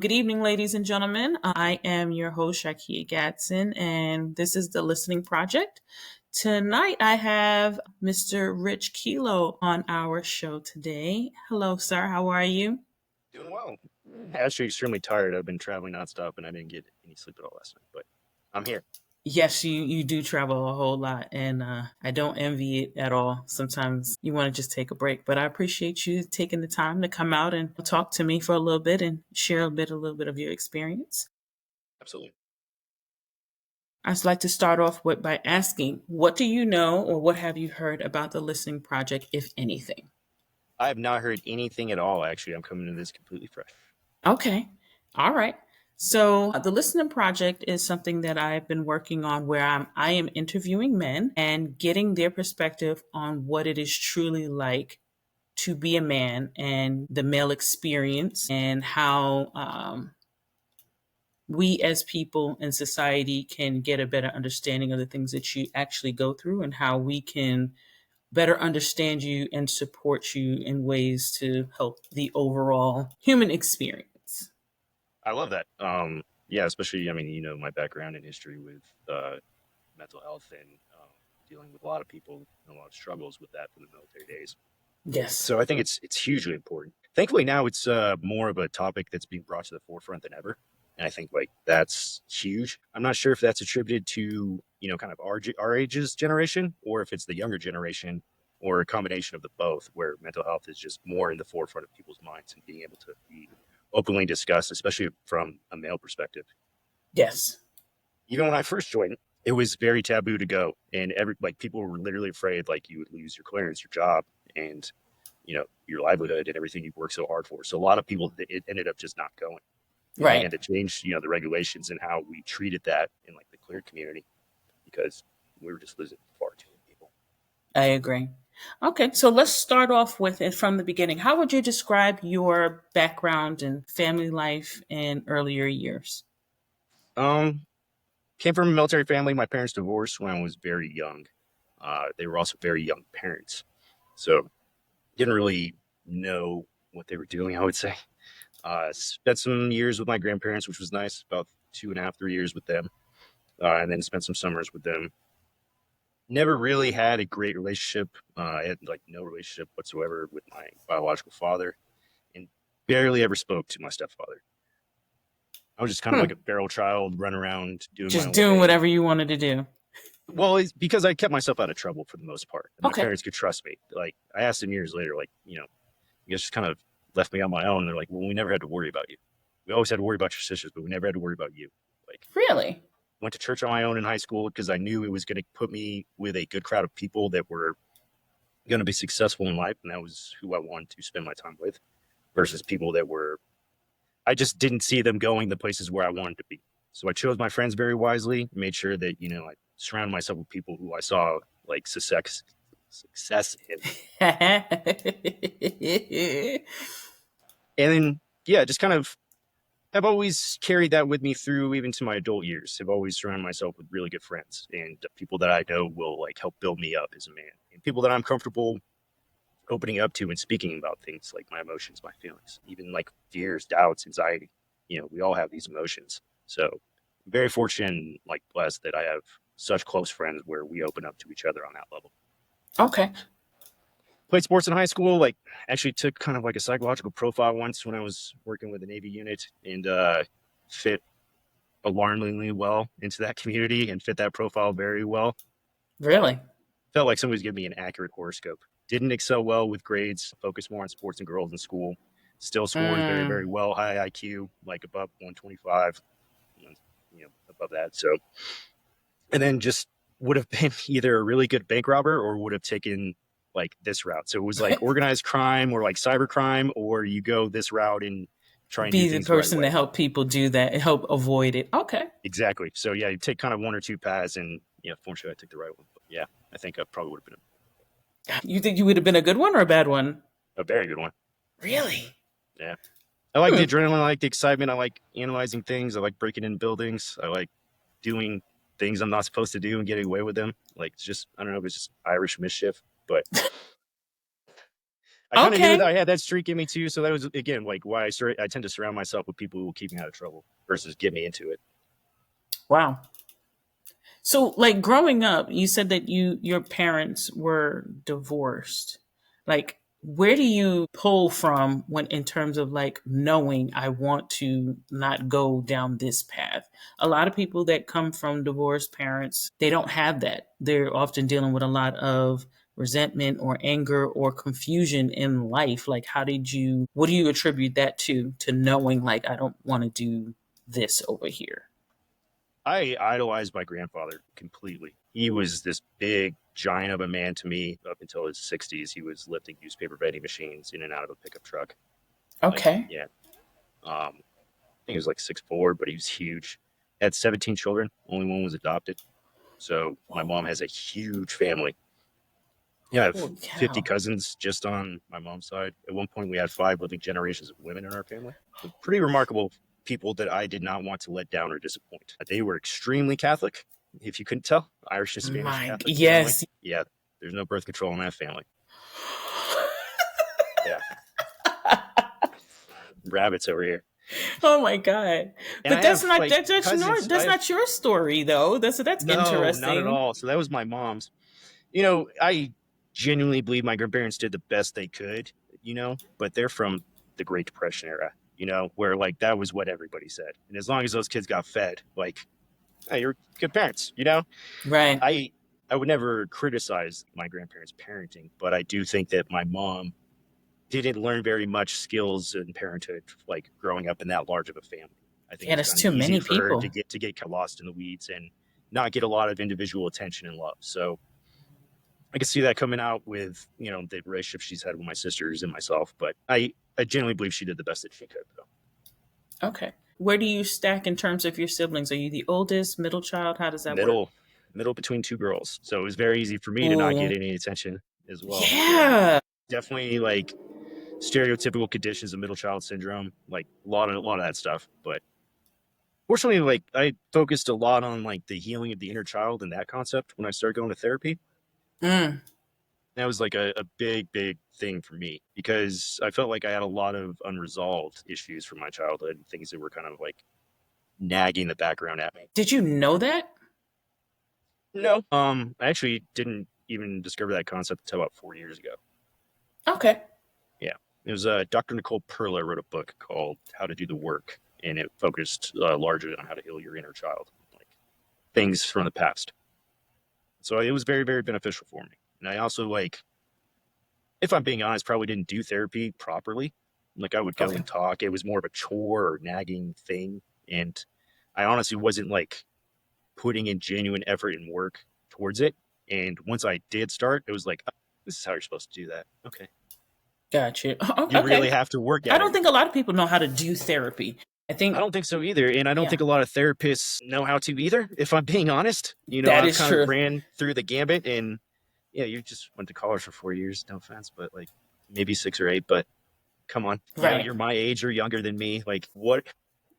Good evening, ladies and gentlemen. I am your host, Shakiya Gadson, and this is the Listening Project. Tonight, I have Mr. Rich Kilo on our show today. Hello, sir. How are you? Doing well. Actually, extremely tired. I've been traveling nonstop and I didn't get any sleep at all last night, but I'm here. Yes, you do travel a whole lot, and I don't envy it at all. Sometimes you want to just take a break, but I appreciate you taking the time to come out and talk to me for a little bit and share a little bit of your experience. Absolutely. I'd like to start off with by asking, what do you know or what have you heard about the Listening Project, if anything? I have not heard anything at all, actually. I'm coming to this completely fresh. Okay. All right. So the Listening Project is something that I've been working on where I am interviewing men and getting their perspective on what it is truly like to be a man and the male experience and how we as people in society can get a better understanding of the things that you actually go through and how we can better understand you and support you in ways to help the overall human experience. I love that. Yeah, especially, my background in history with mental health and dealing with a lot of people and a lot of struggles with that from the military days. Yes. So I think it's hugely important. Thankfully, now it's more of a topic that's being brought to the forefront than ever. And I think like that's huge. I'm not sure if that's attributed to, kind of our age's generation or if it's the younger generation or a combination of the both, where mental health is just more in the forefront of people's minds and being able to be openly discussed, especially from a male perspective. Yes. Even when I first joined, it was very taboo to go, and people were literally afraid like you would lose your clearance, your job, and your livelihood and everything you've worked so hard for. So a lot of people it ended up just not going, and they Right. had to change the regulations and how we treated that in like the cleared community because we were just losing far too many people. I agree. Okay, so let's start off with it from the beginning. How would you describe your background and family life in earlier years? Um, Came from a military family. My parents divorced when I was very young. They were also very young parents, so didn't really know what they were doing. I would say. Spent some years with my grandparents, which was nice. About 2.5, 3 years with them, and then spent some summers with them. Never really had a great relationship. I had like no relationship whatsoever with my biological father, and barely ever spoke to my stepfather. I was just kind of like Hmm. a feral child, run around doing my Just own doing thing. whatever you wanted to do. Well, it's because I kept myself out of trouble for the most part, and my Okay. parents could trust me. Like I asked them years later, like you guys just kind of left me on my own. And they're like, well, we never had to worry about you. We always had to worry about your sisters, but we never had to worry about you. Like Really? went to church on my own in high school because I knew it was going to put me with a good crowd of people that were going to be successful in life, and that was who I wanted to spend my time with. Versus people that were, I just didn't see them going the places where I wanted to be. So I chose my friends very wisely, made sure that I surrounded myself with people who I saw like success in, and then yeah, just kind of I've always carried that with me through even to my adult years. I've always surrounded myself with really good friends and people that I know will like help build me up as a man, and people that I'm comfortable opening up to and speaking about things like my emotions, my feelings, even like fears, doubts, anxiety. We all have these emotions. So I'm very fortunate and like blessed that I have such close friends where we open up to each other on that level. Okay. Played sports in high school, like actually took kind of like a psychological profile once when I was working with the Navy unit and fit alarmingly well into that community and fit that profile very well. Really? Felt like somebody was giving me an accurate horoscope. Didn't excel well with grades, focused more on sports and girls in school. Still scores very, very Mm, well, high IQ, like above 125, above that. So, and then just would have been either a really good bank robber or would have taken like this route. So it was like organized crime or like cyber crime, or you go this route and try and do be the things the right person to way. help people do that and help avoid it. Okay. Exactly. So yeah, you take kind of one or two paths, and fortunately, I took the right one. But yeah, I think I probably would have been You think you would have been a good one or a bad one? a very good one. Really? Yeah. I like the Hmm. adrenaline. I like the excitement. I like analyzing things. I like breaking in buildings. I like doing things I'm not supposed to do and getting away with them. Like it's just I don't know if it's just Irish mischief, but I kind of knew that Okay. I had that streak in me too. So that was again like why I tend to surround myself with people who will keep me out of trouble versus get me into it. Wow. So, like growing up, you said that your parents were divorced. Like, where do you pull from when in terms of like knowing I want to not go down this path? A lot of people that come from divorced parents, they don't have that. They're often dealing with a lot of resentment or anger or confusion in life. Like, what do you attribute that to knowing like I don't want to do this over here? I idolized my grandfather completely. He was this big giant of a man to me up until his 60s. He was lifting newspaper vending machines in and out of a pickup truck. Like, Okay. yeah. I think he was like 6'4", but he was huge. Had 17 children. Only one was adopted. So my mom has a huge family. Yeah, I have Holy 50 cow. cousins just on my mom's side. At one point, we had 5 living generations of women in our family. So pretty remarkable people that I did not want to let down or disappoint. They were extremely Catholic, if you couldn't tell, Irish and Spanish My Catholic family. yes. Yeah, there's no birth control in that family. Yeah, rabbits over here. Oh my god. And But I have like cousins. I that's have not your story though. That's no, not at interesting. all. So that was my mom's. I genuinely believe my grandparents did the best they could, but they're from the Great Depression era, where like that was what everybody said. And as long as those kids got fed, like, hey, you're good parents. Right. I I would never criticize my grandparents' parenting, but I do think that my mom didn't learn very much skills in parenthood, like growing up in that large of a family. I think it Yeah, was that's kind of too easy many for her to people. get kind of lost in the weeds and not get a lot of individual attention and love. So I can see that coming out with the relationship she's had with my sisters and myself. But I genuinely believe she did the best that she could, though. Okay. Where do you stack in terms of your siblings? Are you the oldest, middle child? How does that work? Middle middle between two girls, so it was very easy for me to not Ooh. get any attention as well. Yeah, Yeah. definitely like stereotypical conditions of middle child syndrome, like a lot of that stuff. But fortunately, like I focused a lot on like the healing of the inner child and that concept when I started going to therapy. Mm. That was like a big, big thing for me because I felt like I had a lot of unresolved issues from my childhood, things that were kind of like nagging the background at me. Did you know that? No, I actually didn't even discover that concept until about 4 years ago. Okay. Yeah, it was Dr. Nicole Perla wrote a book called How to Do the Work, and it focused largely on how to heal your inner child, like things from the past. So it was very, very beneficial for me. And I also like, if I'm being honest, probably didn't do therapy properly. Like I would go Okay. and talk. It was more of a chore or nagging thing. And I honestly wasn't like putting in genuine effort and work towards it. And once I did start, it was like, oh, this is how you're supposed to do that. Okay. Gotcha. You really Okay. have to work I at don't it. think a lot of people know how to do therapy. I I think, don't think so either. And I don't think yeah, a lot of therapists know how to either, if I'm being honest. that I've is kind of true. ran through the gambit and yeah, you just went to college for 4 years. No offense, but like maybe 6 or 8. But come on, Right. you're my age or younger than me. Like what?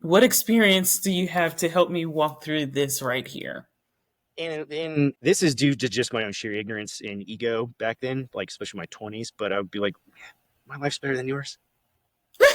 What experience do you have to help me walk through this right here? And this is due to just my own sheer ignorance and ego back then, like especially my 20s. But I would be like, my life's better than yours.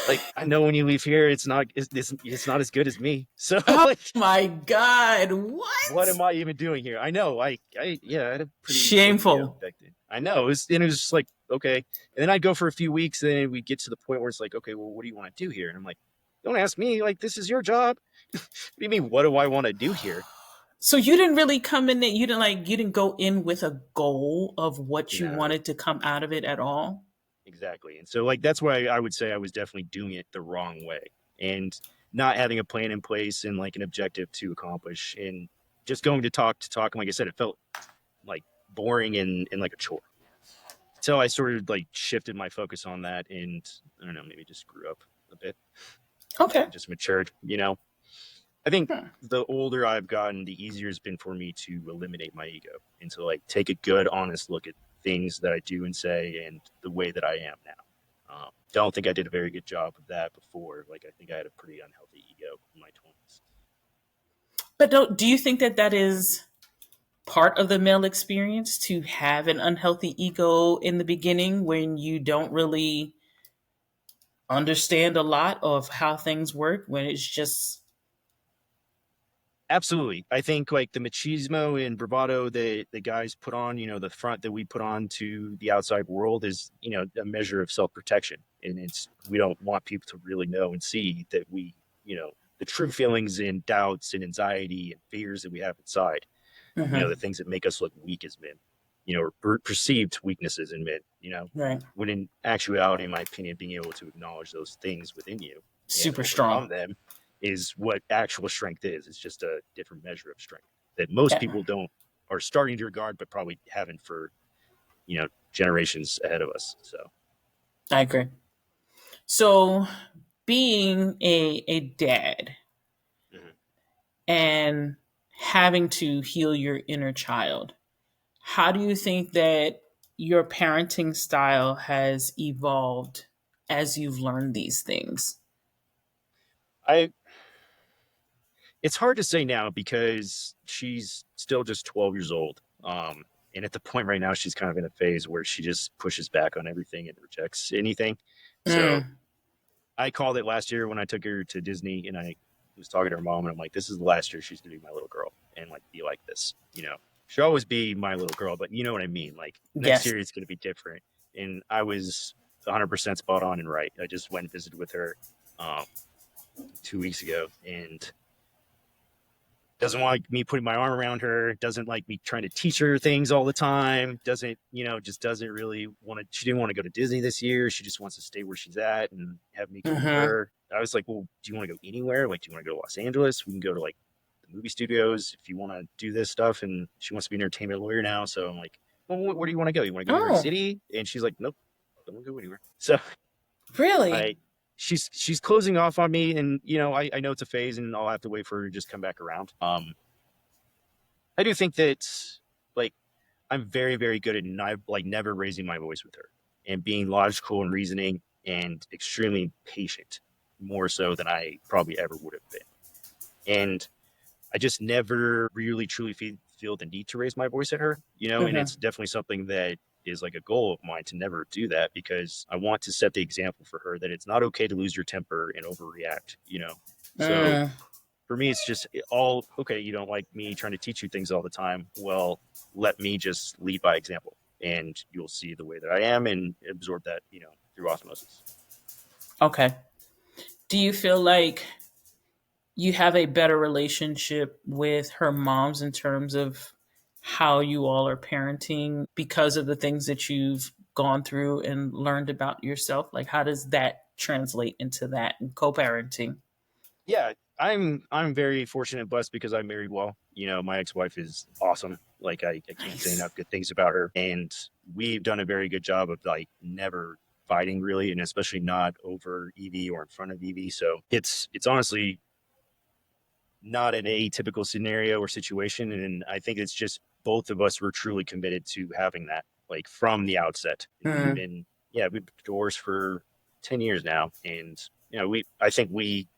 Like I know when you leave here, it's not as good as me. So Oh like, my God. what What? am I even doing here? I know, yeah, I had a pretty low ego Shameful. back then. I know, it was just like okay, and then I'd go for a few weeks, and then we get to the point where it's like, okay, well, what do you want to do here? And I'm like, don't ask me, like this is your job. What do you mean? What do I want to do here? So you didn't really come in there, you didn't go in with a goal of what you No, wanted to come out of it at all? exactly. And so like that's why I would say I was definitely doing it the wrong way, and not having a plan in place and like an objective to accomplish, and just going to talk. And like I said, it felt like boring and like a chore. So I sort of like shifted my focus on that and I don't know, maybe just grew up a bit Okay. and just matured. I think Hmm. the older I've gotten, the easier it's been for me to eliminate my ego and to like take a good, honest look at things that I do and say and the way that I am now. Don't think I did a very good job of that before. Like I think I had a pretty unhealthy ego in my 20s. But do you think that that is part of the male experience to have an unhealthy ego in the beginning when you don't really understand a lot of how things work, when it's just Absolutely. I think like the machismo and bravado that the guys put on, the front that we put on to the outside world is, a measure of self-protection. And we don't want people to really know and see that the true feelings and doubts and anxiety and fears that we have inside, mhm, the things that make us look weak as men, or perceived weaknesses in men, right, when in actuality, in my opinion, being able to acknowledge those things within you and super strong. overcome them is what actual strength is. It's just a different measure of strength that most Yeah, people don't are starting to regard, but probably haven't for generations ahead of us. So I agree. So, being a dad mhm. and having to heal your inner child, how do you think that your parenting style has evolved as you've learned these things? I it's hard to say now because she's still just 12 years old. And at the point right now, she's kind of in a phase where she just pushes back on everything and rejects anything. So Mm, I called it last year when I took her to Disney, and I was talking to her mom, and I'm like, "This is the last year she's gonna be my little girl, and like be like this, She'll always be my little girl, but you know what I mean. Like next yes. year it's gonna be different." And I was 100% spot on and right. I just went and visited with her 2 weeks ago, and doesn't like me putting my arm around her, doesn't like me trying to teach her things all the time, doesn't, just doesn't really want to. She didn't want to go to Disney this year. She just wants to stay where she's at and have me go with Hmm. her. I was like, well, do you want to go anywhere? Like, do you want to go to Los Angeles? We can go to like the movie studios if you want to do this stuff. And she wants to be an entertainment lawyer now. So I'm like, well, where do you want to go? You want to go to New York Oh, City? And she's like, nope, don't want to go anywhere. So really? I she's closing off on me, and I know it's a phase, and I'll have to wait for her to just come back around. I do think that like I'm very, very good at never raising my voice with her and being logical and reasoning and extremely patient, more so than I probably ever would have been. And I just never really truly feel the need to raise my voice at her, and Hmm. it's definitely something that is like a goal of mine to never do that because I want to set the example for her that it's not okay to lose your temper and overreact. So Mm, for me, it's just all okay. You don't like me trying to teach you things all the time. Well, let me just lead by example, and you'll see the way that I am and absorb that, through osmosis. okay. Do you feel like you have a better relationship with her moms in terms of how you all are parenting because of the things that you've gone through and learned about yourself? Like, how does that translate into that in co-parenting? Yeah, I'm very fortunate and blessed because I married well. My ex-wife is awesome. Like I can't say Nice. enough good things about her, and we've done a very good job of like never fighting really, and especially not over EV or in front of EV. So it's honestly not an atypical scenario or situation. And I think it's just both of us were truly committed to having that, like from the outset. And Mm, we've been divorced for 10 years now. And, I think we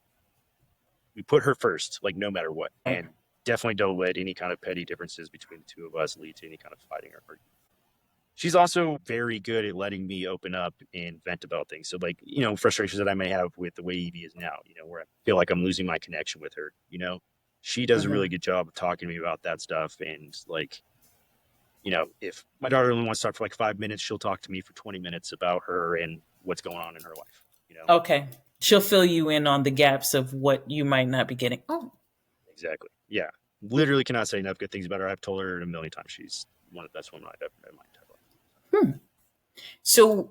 put her first, like no matter what. right. And definitely don't let any kind of petty differences between the two of us lead to any kind of fighting or arguing. She's also very good at letting me open up and vent about things. So, like, frustrations that I may have with the way Evie is now, where I feel like I'm losing my connection with her, she does a really Hmm. good job of talking to me about that stuff. And, like, if my daughter only wants to talk for like 5 minutes, she'll talk to me for 20 minutes about her and what's going on in her life. Okay. She'll fill you in on the gaps of what you might not be getting. Oh, Exactly. Yeah. Literally cannot say enough good things about her. I've told her a million times she's one of the best women I've ever met in my entire life. hmm. So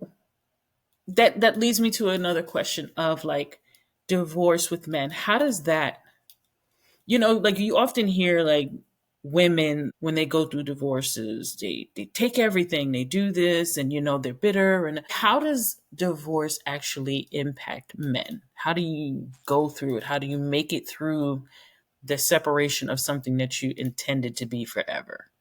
that leads me to another question of like divorce with men. How does that, like you often hear like women when they go through divorces, they take everything, they do this, and they're bitter. And how does divorce actually impact men? How do you go through it? How do you make it through the separation of something that you intended to be forever?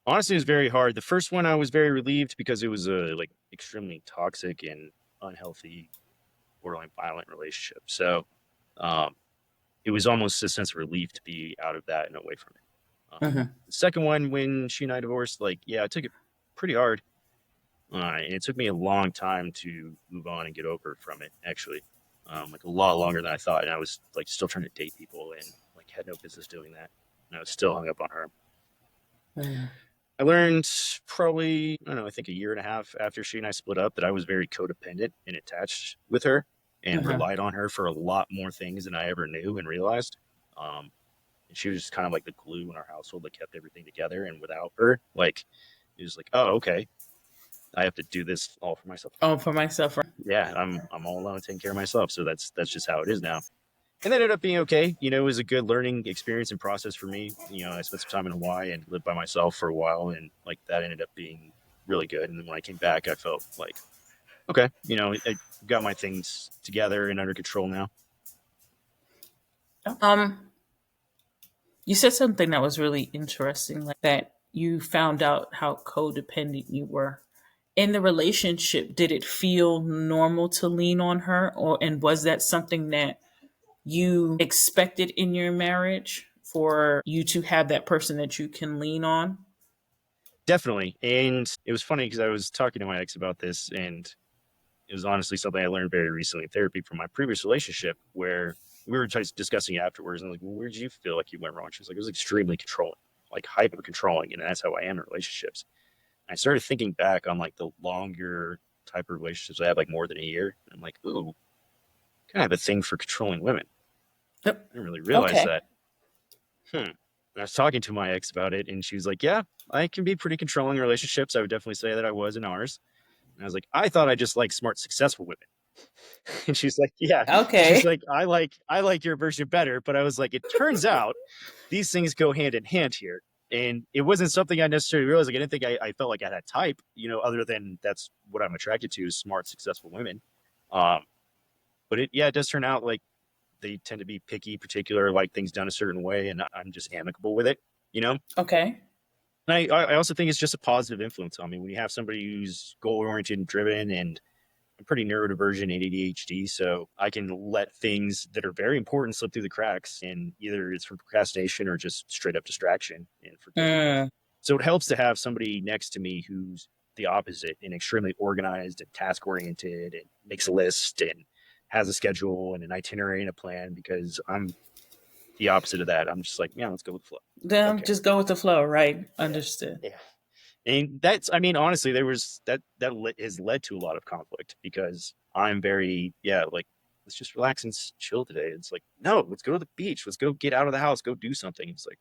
Honestly, it was very hard. The first one, I was very relieved because it was a like extremely toxic and unhealthy, borderline violent relationship. So, um, it was almost a sense of relief to be out of that and away from it. Hmm. The second one, when she and I divorced, like, yeah, I took it pretty hard. And it took me a long time to move on and get over from it, actually. Like a lot longer than I thought. And I was like still trying to date people and like had no business doing that. And I was still hung up on her. Hmm. I learned probably, I don't know, I think a year and a half after she and I split up that I was very codependent and attached with her and Hmm. relied on her for a lot more things than I ever knew and realized. And she was just kind of like the glue in our household that kept everything together. And without her, like, it was like, oh, okay, I have to do this all for myself. Oh, for myself. Yeah, I'm all alone taking care of myself. So that's just how it is now. And that ended up being okay. You know, it was a good learning experience and process for me. You know, I spent some time in Hawaii and lived by myself for a while, and like that ended up being really good. And then when I came back, I felt like, okay, you know, I got my things together and under control now. You said something that was really interesting, like that you found out how codependent you were. In the relationship, did it feel normal to lean on her, or and was that something that you expected in your marriage for you to have that person that you can lean on? Definitely. And it was funny because I was talking to my ex about this, and it was honestly something I learned very recently in therapy from my previous relationship, where we were just discussing it afterwards. And I'm like, well, where did you feel like you went wrong? She was like, it was extremely controlling, like hyper controlling. And that's how I am in relationships. And I started thinking back on like the longer type of relationships I have, like more than a year. And I'm like, ooh, kind of have a thing for controlling women. Yep. I didn't really realize Okay. that. And I was talking to my ex about it, and she was like, yeah, I can be pretty controlling in relationships. I would definitely say that I was in ours. And I was like, I thought I just like smart, successful women. And she's like, yeah. She's Okay. like, I like your version better. But I was like, it turns out these things go hand in hand here. And it wasn't something I necessarily realized. Like, I didn't think I felt like I had type, you know, other than that's what I'm attracted to is smart, successful women. Um, but yeah, it does turn out like they tend to be picky, particular, like things done a certain way, and I'm just amicable with it, you know. Okay. And I also think it's just a positive influence on me when you have somebody who's goal oriented and driven, and I'm pretty neurodivergent and ADHD, so I can let things that are very important slip through the cracks, and either it's from procrastination or just straight up distraction and forgetting. Mm. So it helps to have somebody next to me who's the opposite and extremely organized and task oriented and makes a list and has a schedule and an itinerary and a plan because I'm the opposite of that. I'm just like, yeah, let's go with the flow. Don't Then care. just go with the flow, right? Yeah. Understood. Yeah. And that's, I mean, honestly, there was has led to a lot of conflict because I'm very, yeah, like, let's just relax and chill today. It's like, no, let's go to the beach. Let's go get out of the house, go do something. It's like,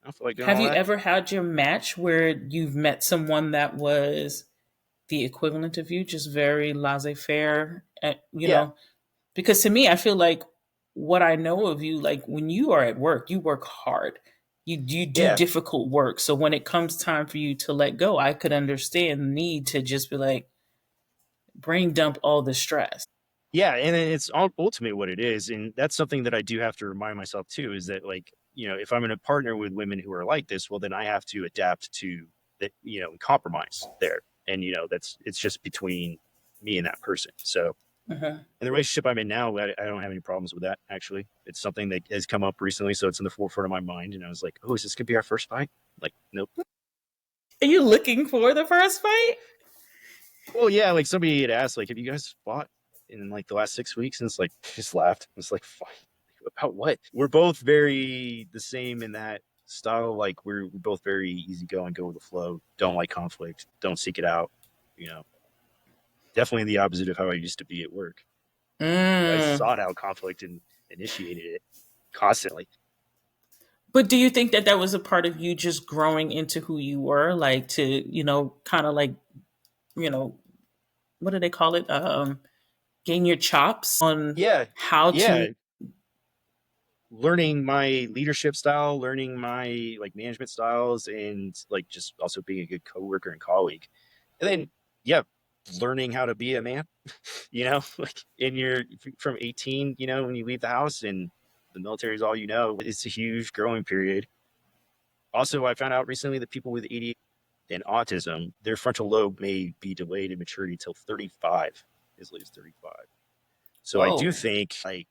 I don't feel like doing Have all you that. ever had your match where you've met someone that was the equivalent of you, just very laissez faire, you Yeah. know? Because to me, I feel like what I know of you, like when you are at work, you work hard. You do Yeah. difficult work. So when it comes time for you to let go, I could understand the need to just be like brain dump all the stress. Yeah, and it's ultimately what it is, and that's something that I do have to remind myself too. Is that like you know, if I'm going to partner with women who are like this, well, then I have to adapt to that, you know, and compromise there. And you know, that's it's just between me and that person. So Uh-huh. in the relationship I'm in now, I don't have any problems with that. Actually, it's something that has come up recently, so it's in the forefront of my mind. And I was like, oh, is this gonna be our first fight? Like, nope. Are you looking for the first fight? Well, yeah, like somebody had asked, like, have you guys fought in like the last 6 weeks? And it's like, just laughed. It's like, fine. About what? We're both very the same in that style. Like, we're both very easygoing, go with the flow, don't like conflict, don't seek it out. You know, definitely the opposite of how I used to be at work. I Mm. sought out conflict and initiated it constantly. But do you think that that was a part of you just growing into who you were, like to kind of like you know what do they call it? Gain your chops on Yeah. how to. Yeah. Learning my leadership style, learning my like management styles, and like just also being a good coworker and colleague. And then, yeah, learning how to be a man, you know, like in your from 18, you know, when you leave the house and the military is all you know, it's a huge growing period. Also, I found out recently that people with ADHD and autism, their frontal lobe may be delayed in maturity till 35, as late as 35. So I do Whoa. think like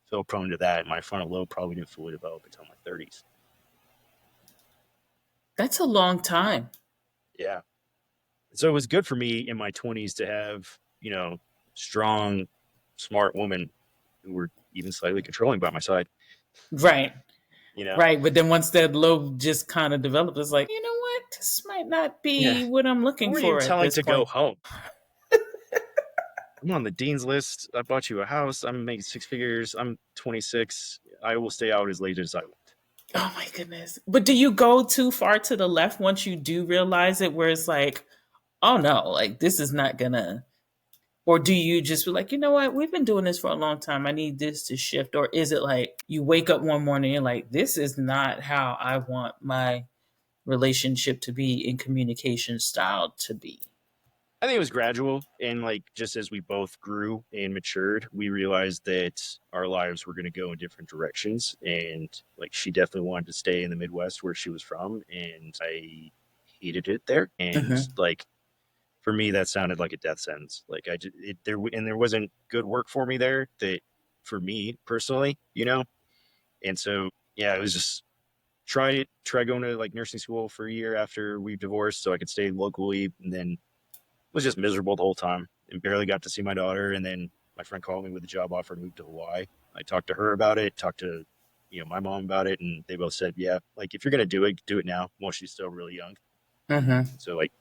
feel prone to that. My frontal lobe probably didn't fully develop until my 30s. That's a long time. Yeah. So it was good for me in my 20s to have, strong, smart women who were even slightly controlling by my side, Right. you know? Right. But then once that lobe just kind of developed, it's like, you know what? This might not Yeah. be what I'm Who looking are you for at telling this to go point. home? I'm on the dean's list. I bought you a house. I'm making six figures. I'm 26. I will stay out as late as I want. Oh my goodness. But do you go too far to the left once you do realize it, where it's like, oh no, like this is not gonna, or do you just be like, you know what, we've been doing this for a long time. I need this to shift. Or is it like you wake up one morning and you're like, this is not how I want my relationship to be in communication style to be? I think it was gradual. And like, just as we both grew and matured, we realized that our lives were going to go in different directions. And like, she definitely wanted to stay in the Midwest where she was from. And I hated it there. And Mm-hmm. like, for me, that sounded like a death sentence. Like, there wasn't good work for me there that for me personally, And so, yeah, it was just try going to like nursing school for a year after we divorced so I could stay locally, and then was just miserable the whole time and barely got to see my daughter. And then my friend called me with a job offer to move to Hawaii. I talked to her about it, talked to my mom about it, and they both said, yeah, like if you're gonna do it now while she's still really young. Mm-hmm. So like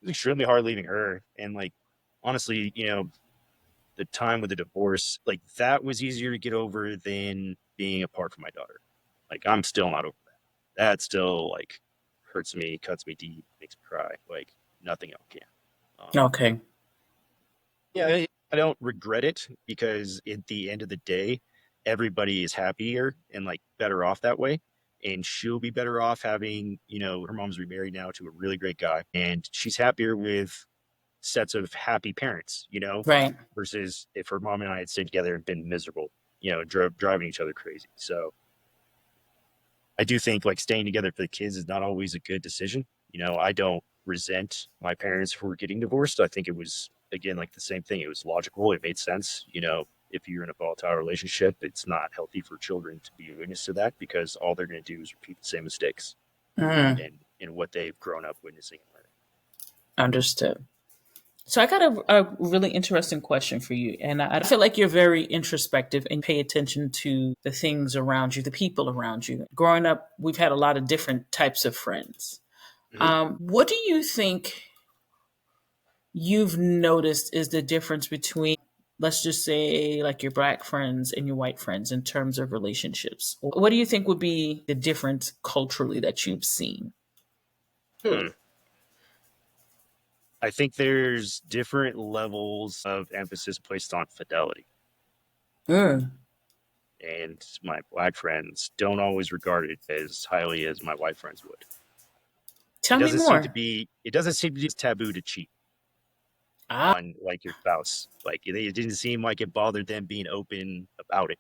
it was extremely hard leaving her, and like honestly, the time with the divorce, like that was easier to get over than being apart from my daughter. Like I'm still not over that. That still like hurts me, cuts me deep, makes me cry. Like nothing else can. Okay. Yeah, I don't regret it because at the end of the day, everybody is happier and like better off that way. And she'll be better off having, her mom's remarried now to a really great guy. And she's happier with sets of happy parents, Right. versus if her mom and I had stayed together and been miserable, driving each other crazy. So I do think like staying together for the kids is not always a good decision. I don't resent my parents for getting divorced. I think it was again like the same thing. It was logical. It made sense. If you're in a volatile relationship, it's not healthy for children to be a witness to that because all they're going to do is repeat the same mistakes Mm, and in what they've grown up witnessing and learning. understood. So I got a really interesting question for you. And I feel like you're very introspective and pay attention to the things around you, the people around you. Growing up, we've had a lot of different types of friends. Mm-hmm. What do you think you've noticed is the difference between, let's just say, like your black friends and your white friends in terms of relationships? What do you think would be the difference culturally that you've seen? Hmm. I think there's different levels of emphasis placed on fidelity. Mm. And my black friends don't always regard it as highly as my white friends would. Tell me more. It doesn't seem to be taboo to cheat Ah, on like your spouse. Like it didn't seem like it bothered them being open about it.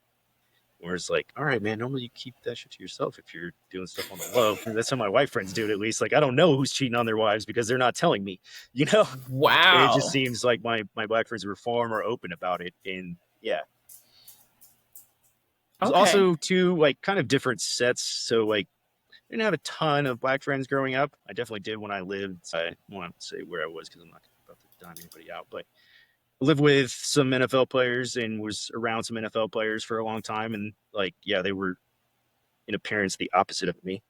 Whereas like, all right, man, normally you keep that shit to yourself if you're doing stuff on the low. That's how my white friends do it at least. Like I don't know who's cheating on their wives because they're not telling me, you know? It just wow. seems like my black friends were far more open about it. And yeah. There's Okay. also two like kind of different sets. So like I didn't have a ton of black friends growing up. I definitely did when I lived. I won't say where I was because I'm not about to dime anybody out, but I lived with some NFL players and was around some NFL players for a long time. And like, yeah, they were in appearance the opposite of me.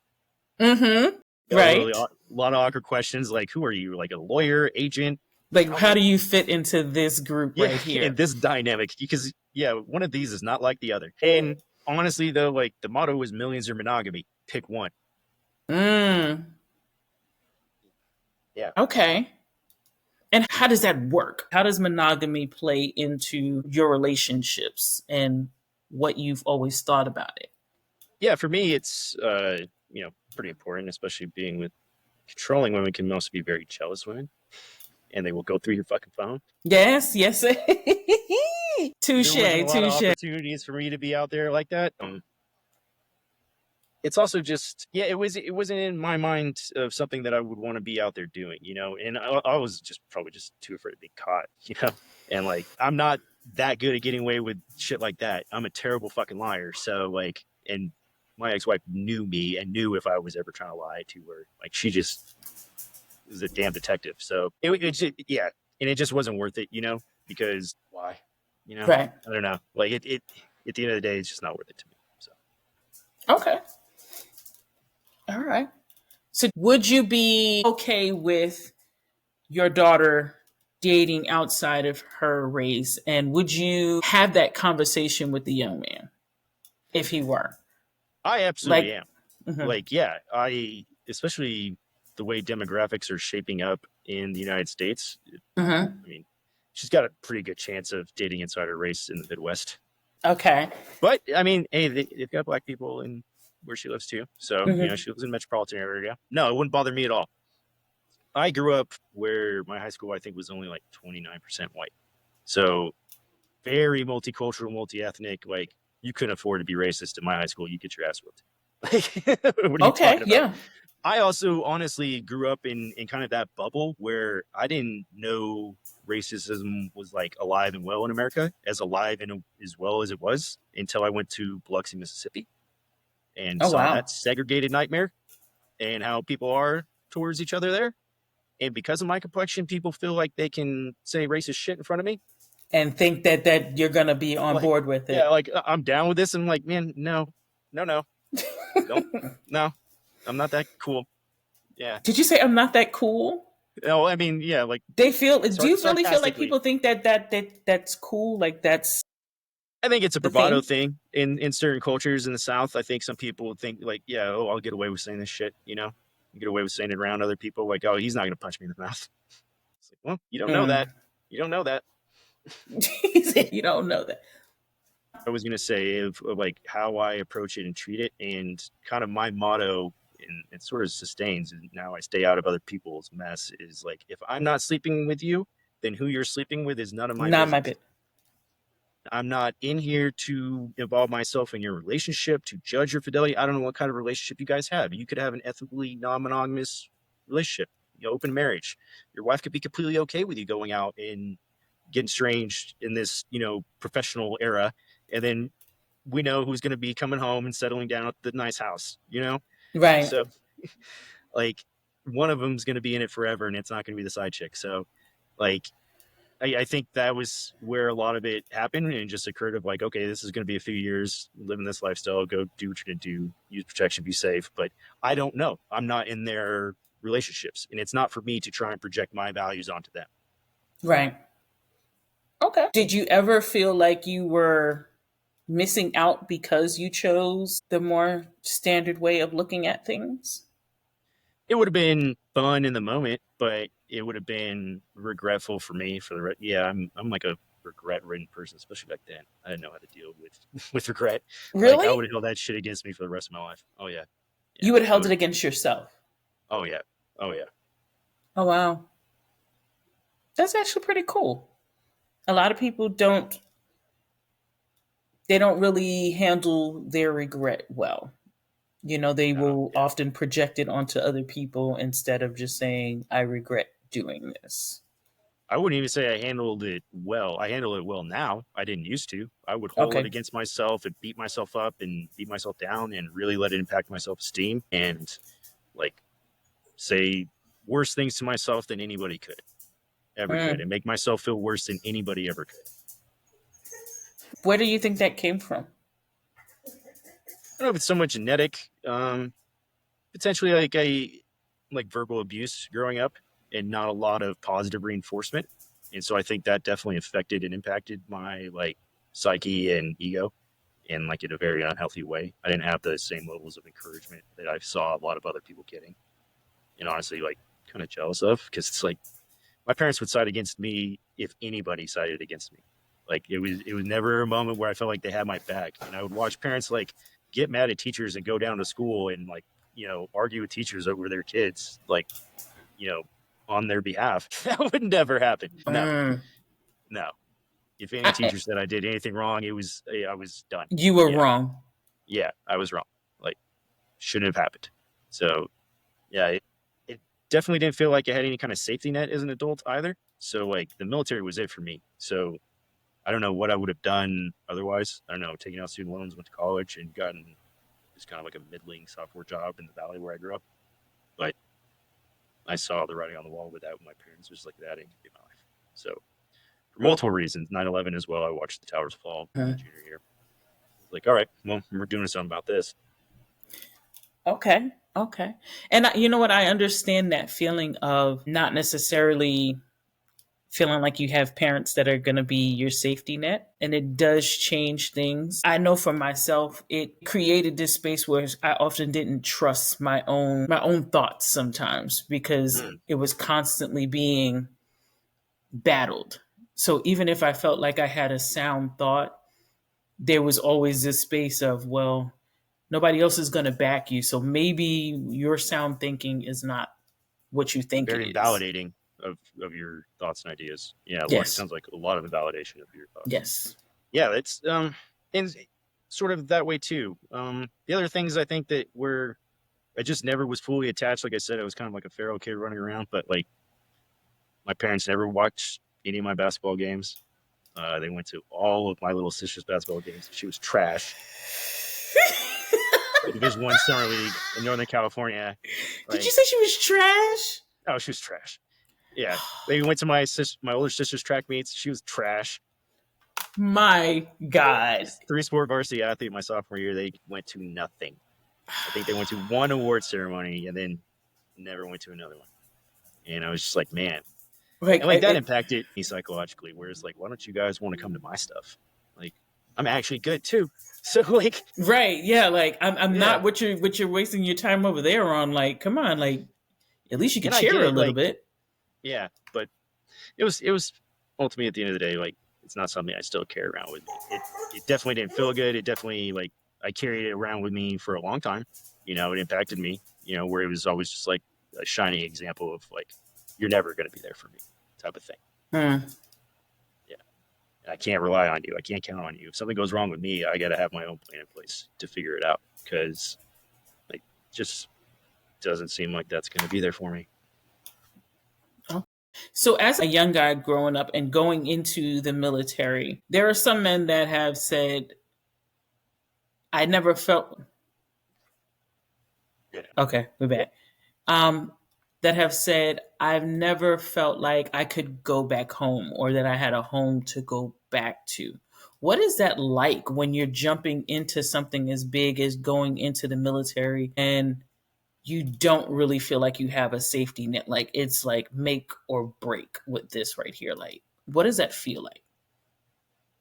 Mm-hmm. Literally Right. a lot of awkward questions like, who are you? Like a lawyer, agent? Like, I'm how like, do you fit into this group yeah, right in here? this dynamic, because yeah, one of these is not like the other. And honestly, though, like the motto was millions or monogamy. Pick one. Mm. Yeah. Okay. And how does that work? How does monogamy play into your relationships and what you've always thought about it? Yeah, for me, it's pretty important, especially being with controlling women can also be very jealous women, and they will go through your fucking phone. Yes, yes. There wasn't a Touche, lot of touche. opportunities for me to be out there like that. It's also just yeah, it wasn't in my mind of something that I would want to be out there doing, and I was just probably just too afraid to be caught, and like I'm not that good at getting away with shit like that. I'm a terrible fucking liar, so like and my ex-wife knew me and knew if I was ever trying to lie to her. Like she just was a damn detective. So yeah, and it just wasn't worth it, because why? Right. I don't know. Like it at the end of the day, it's just not worth it to me. So Okay. All right. So would you be okay with your daughter dating outside of her race? And would you have that conversation with the young man if he were? I absolutely Like, am. mhm. Like, yeah, I especially the way demographics are shaping up in the United States. Mhm. I mean, she's got a pretty good chance of dating inside her race in the Midwest. Okay. But I mean, hey, they've got black people in where she lives too. So, Mhm. she lives in a metropolitan area. No, it wouldn't bother me at all. I grew up where my high school, I think, was only like 29% white. So, very multicultural, multi ethnic. Like, you couldn't afford to be racist in my high school. You get your ass whipped. Like, what are you Okay. talking about? Yeah. I also honestly grew up in kind of that bubble where I didn't know racism was like alive and well in America, as alive and as well as it was until I went to Biloxi, Mississippi, and Oh saw wow. that segregated nightmare and how people are towards each other there. And because of my complexion, people feel like they can say racist shit in front of me. And think that you're gonna be on Like, board with yeah, it. like I'm down with this. And I'm like, man, no, no, no, don't, no, I'm not that cool. Yeah. Did you say I'm not that cool? No, I mean, yeah, like They feel. Do you really feel like sarcastically. people think that's cool? Like that's I think it's a the bravado thing? thing in certain cultures in the South. I think some people would think like, yeah, oh, I'll get away with saying this shit. You get away with saying it around other people. Like, oh, he's not going to punch me in the mouth. It's like, well, you don't know that. Mm. You don't know that. He said you don't know that. I was going to say of like how I approach it and treat it, and kind of my motto, and it sort of sustains. And now I stay out of other people's mess. Is like, if I'm not sleeping with you, then who you're sleeping with is none of my Not my business. bit. I'm not in here to involve myself in your relationship, to judge your fidelity. I don't know what kind of relationship you guys have. You could have an ethically non-monogamous relationship, open marriage. Your wife could be completely okay with you going out and getting estranged in this, professional era. And then we know who's going to be coming home and settling down at the nice house. Right. So, like, one of them's going to be in it forever and it's not going to be the side chick. So, like, I think that was where a lot of it happened, and it just occurred of like, okay, this is going to be a few years living this lifestyle. Go do what you're going to do. Use protection. Be safe. But I don't know. I'm not in their relationships, and it's not for me to try and project my values onto them. Right. Okay. Did you ever feel like you were missing out because you chose the more standard way of looking at things? It would have been fun in the moment, but it would have been regretful for me for yeah. I'm like a regret ridden person, especially back then. I didn't know how to deal with with regret. Like I Really? would have held that shit against me for the rest of my life. Oh yeah, yeah. You would have I held it would. against yourself. Oh yeah. Oh yeah. Oh wow. That's actually pretty cool. A lot of people don't they don't really handle their regret well. They will Yeah. often project it onto other people instead of just saying, I regret doing this. I wouldn't even say I handled it well. I handle it well now. I didn't used to. I would hold it Okay. against myself and beat myself up and beat myself down and really let it impact my self esteem and like say worse things to myself than anybody could ever could Mm. and make myself feel worse than anybody ever could. Where do you think that came from? I don't know if it's somewhat genetic. Potentially like a like verbal abuse growing up and not a lot of positive reinforcement. And so I think that definitely affected and impacted my like psyche and ego in like in a very unhealthy way. I didn't have the same levels of encouragement that I saw a lot of other people getting. And honestly, like kind of jealous of because it's like my parents would side against me if anybody sided against me. Like it was never a moment where I felt like they had my back. And I would watch parents like get mad at teachers and go down to school and like, argue with teachers over their kids, like, you know, on their behalf. That would never happen. No, Mm. no. If any I, teacher said I did anything wrong, I was done. you were Yeah. wrong. Yeah, I was wrong. Like shouldn't have happened. So yeah, it definitely didn't feel like I had any kind of safety net as an adult either. So like the military was it for me. So I don't know what I would have done otherwise. I don't know, taking out student loans, went to college and gotten just kind of like a middling software job in the valley where I grew up. But I saw the writing on the wall with that. With my parents was like, that ain't gonna be my life. So for multiple reasons, 9/11 as well. I watched the towers fall my Hmm. junior year. Like, all right, well, we're doing something about this. Okay. Okay. And you know what? I understand that feeling of not necessarily feeling like you have parents that are going to be your safety net, and it does change things. I know for myself it created this space where I often didn't trust my own thoughts sometimes because Mm, it was constantly being battled. So even if I felt like I had a sound thought, there was always this space of, well, nobody else is going to back you, so maybe your sound thinking is not what you think it very is. invalidating of your thoughts and ideas. Yeah, Yes. sounds like a lot of invalidation of your thoughts. Yes. Yeah, it's and sort of that way too. The other things I think that were I just never was fully attached. Like I said, I was kind of like a feral kid running around, but like my parents never watched any of my basketball games. They went to all of my little sister's basketball games. She was trash. Division One summer league in Northern California. Did you Like, say she was trash? oh, she was trash. Yeah, they went to my older sister's track meets. She was trash. My God. Three sport varsity athlete my sophomore year. They went to nothing. I think they went to one award ceremony and then never went to another one. And I was just like, man, Like, and like that impacted me psychologically. Whereas like, why don't you guys want to come to my stuff? Like, I'm actually good too. So like, right, yeah, like I'm yeah, not what you're wasting your time over there on. Like, come on, like at least you could and I get cheer a it. little Like, bit. yeah, but it was ultimately at the end of the day, like it's not something I still carry around with me. It definitely didn't feel good. It definitely like I carried it around with me for a long time. It impacted me. Where it was always just like a shining example of like you're never going to be there for me type of thing. Hmm. Yeah, and I can't rely on you. I can't count on you. If something goes wrong with me, I got to have my own plan in place to figure it out because like just doesn't seem like that's going to be there for me. Oh. So, as a young guy growing up and going into the military, there are some men that have said, "I never felt." Yeah. Okay, we're back. Um, that have said, "I've never felt like I could go back home or that I had a home to go back to." What is that like when you're jumping into something as big as going into the military and you don't really feel like you have a safety net? Like it's like make or break with this right here. Like, what does that feel like?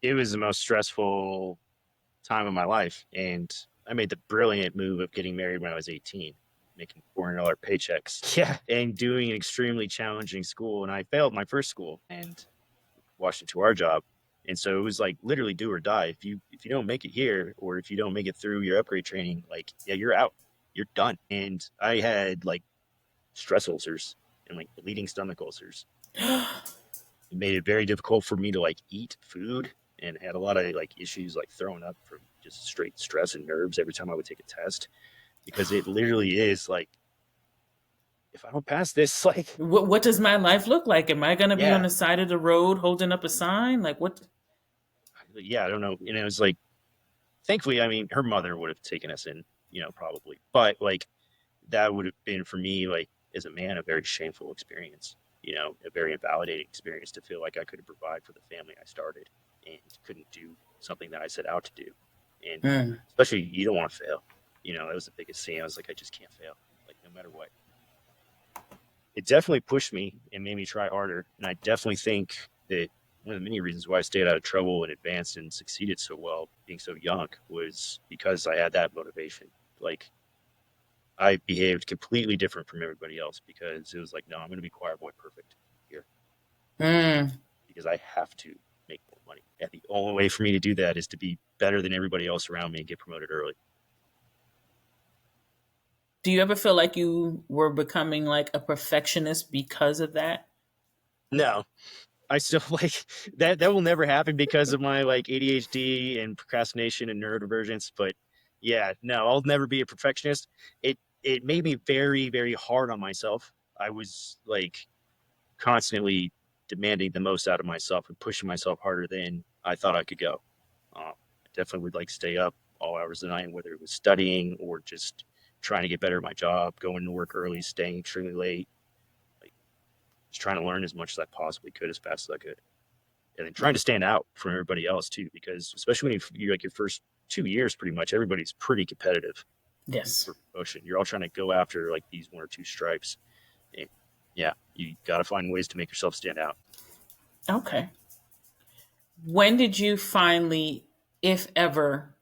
It was the most stressful time of my life. And I made the brilliant move of getting married when I was 18, making $400 paychecks. Yeah. And doing an extremely challenging school. And I failed my first school and washed into our job. And so it was like literally do or die. If you don't make it here or if you don't make it through your upgrade training, like yeah, you're out. You're done. And I had like stress ulcers and like bleeding stomach ulcers. It made it very difficult for me to like eat food and had a lot of like issues like throwing up from just straight stress and nerves every time I would take a test because it literally is like if I don't pass this like What does my life look like? Am I going to be on yeah the side of the road holding up a sign? Like what? yeah I don't know and it was like thankfully I mean her mother would have taken us in probably but like that would have been for me like as a man a very shameful experience a very invalidating experience to feel like I couldn't provide for the family I started and couldn't do something that I set out to do and Mm. especially you don't want to fail that was the biggest thing I was like I just can't fail like no matter what it definitely pushed me and made me try harder and I definitely think that one of the many reasons why I stayed out of trouble and advanced and succeeded so well being so young was because I had that motivation like I behaved completely different from everybody else because it was like, no, I'm going to be choir boy perfect here Mm. because I have to make more money. And the only way for me to do that is to be better than everybody else around me and get promoted early. Do you ever feel like you were becoming like a perfectionist because of that? No, I still like that. That will never happen because of my like ADHD and procrastination and neurodivergence. But yeah, no, I'll never be a perfectionist. It made me very very hard on myself. I was like constantly demanding the most out of myself and pushing myself harder than I thought I could go. I definitely would like stay up all hours of the night, whether it was studying or just trying to get better at my job, going to work early, staying extremely late, like just trying to learn as much as I possibly could as fast as I could. And then trying to stand out from everybody else too, because especially when you're like your first 2 years, pretty much everybody's pretty competitive Yes. for promotion. You're all trying to go after like these one or two stripes. And yeah, you got to find ways to make yourself stand out. Okay. When did you finally, if ever,